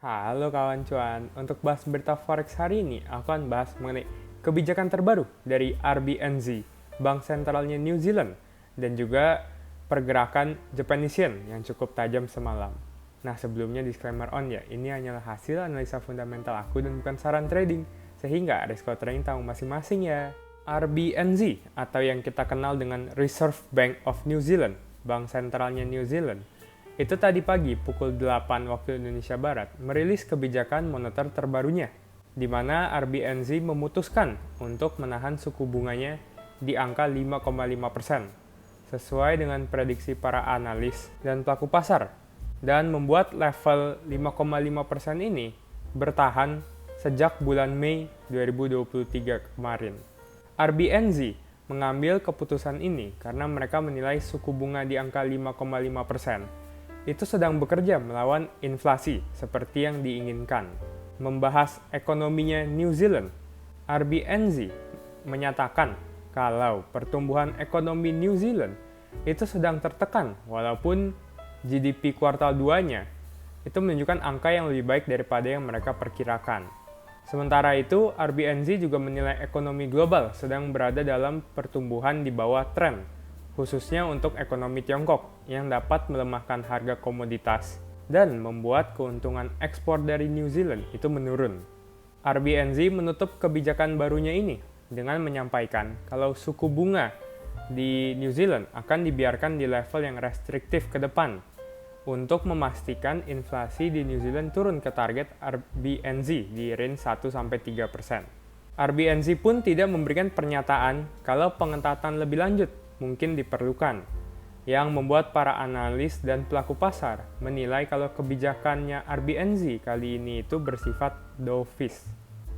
Halo kawan cuan, untuk bahas berita forex hari ini, aku akan bahas mengenai kebijakan terbaru dari RBNZ, Bank Sentralnya New Zealand, dan juga pergerakan Japanese Yen yang cukup tajam semalam. Nah sebelumnya disclaimer on ya, ini hanyalah hasil analisa fundamental aku dan bukan saran trading, sehingga risiko trading tanggung masing-masing ya. RBNZ, atau yang kita kenal dengan Reserve Bank of New Zealand, Bank Sentralnya New Zealand, itu tadi pagi pukul 8 waktu Indonesia Barat merilis kebijakan moneter terbarunya, di mana RBNZ memutuskan untuk menahan suku bunganya di angka 5,5%, sesuai dengan prediksi para analis dan pelaku pasar, dan membuat level 5,5% ini bertahan sejak bulan Mei 2023 kemarin. RBNZ mengambil keputusan ini karena mereka menilai suku bunga di angka 5,5% itu sedang bekerja melawan inflasi seperti yang diinginkan. Membahas ekonominya New Zealand, RBNZ menyatakan kalau pertumbuhan ekonomi New Zealand itu sedang tertekan walaupun GDP kuartal 2-nya itu menunjukkan angka yang lebih baik daripada yang mereka perkirakan. Sementara itu, RBNZ juga menilai ekonomi global sedang berada dalam pertumbuhan di bawah tren, khususnya untuk ekonomi Tiongkok yang dapat melemahkan harga komoditas dan membuat keuntungan ekspor dari New Zealand itu menurun. RBNZ menutup kebijakan barunya ini dengan menyampaikan kalau suku bunga di New Zealand akan dibiarkan di level yang restriktif ke depan untuk memastikan inflasi di New Zealand turun ke target RBNZ di range 1-3%. RBNZ pun tidak memberikan pernyataan kalau pengetatan lebih lanjut mungkin diperlukan, yang membuat para analis dan pelaku pasar menilai kalau kebijakannya RBNZ kali ini itu bersifat dovish.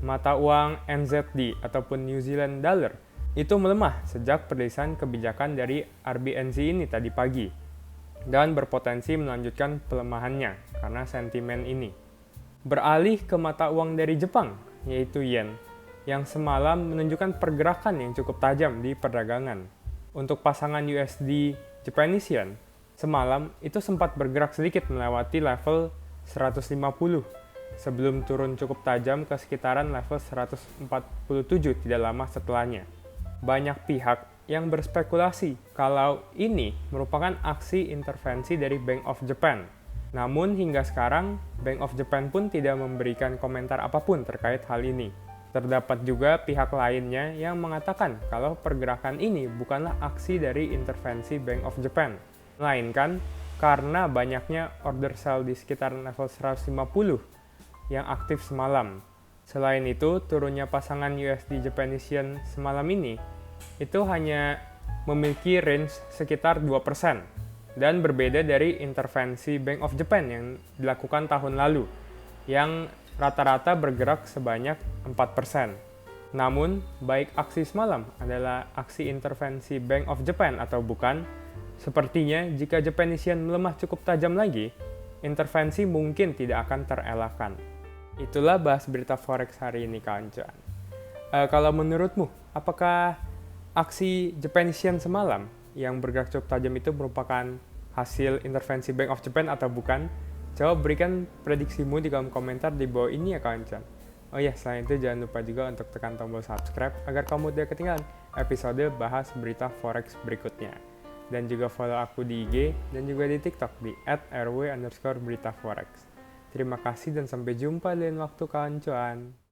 Mata uang NZD ataupun New Zealand Dollar itu melemah sejak perilisan kebijakan dari RBNZ ini tadi pagi, dan berpotensi melanjutkan pelemahannya karena sentimen ini. Beralih ke mata uang dari Jepang, yaitu Yen, yang semalam menunjukkan pergerakan yang cukup tajam di perdagangan. Untuk pasangan USD Japanese Yen, semalam itu sempat bergerak sedikit melewati level 150 sebelum turun cukup tajam ke sekitaran level 147 tidak lama setelahnya. Banyak pihak yang berspekulasi kalau ini merupakan aksi intervensi dari Bank of Japan. Namun hingga sekarang, Bank of Japan pun tidak memberikan komentar apapun terkait hal ini. Terdapat juga pihak lainnya yang mengatakan kalau pergerakan ini bukanlah aksi dari intervensi Bank of Japan, melainkan karena banyaknya order sell di sekitar level 150 yang aktif semalam. Selain itu, turunnya pasangan USD Japanese Yen semalam ini itu hanya memiliki range sekitar 2% dan berbeda dari intervensi Bank of Japan yang dilakukan tahun lalu yang rata-rata bergerak sebanyak 4%. Namun, baik aksi semalam adalah aksi intervensi Bank of Japan atau bukan, sepertinya jika Japanese Yen melemah cukup tajam lagi, intervensi mungkin tidak akan terelakkan. Itulah bahas berita forex hari ini kawan cuan. Kalau menurutmu, apakah aksi Japanese Yen semalam yang bergerak cukup tajam itu merupakan hasil intervensi Bank of Japan atau bukan? Coba berikan prediksimu di kolom komentar di bawah ini ya kawan-kawan. Oh ya, selain itu jangan lupa juga untuk tekan tombol subscribe agar kamu tidak ketinggalan episode bahas berita forex berikutnya. Dan juga follow aku di IG dan juga di TikTok di @rw_beritaforex. Terima kasih dan sampai jumpa di lain waktu kawan-kawan.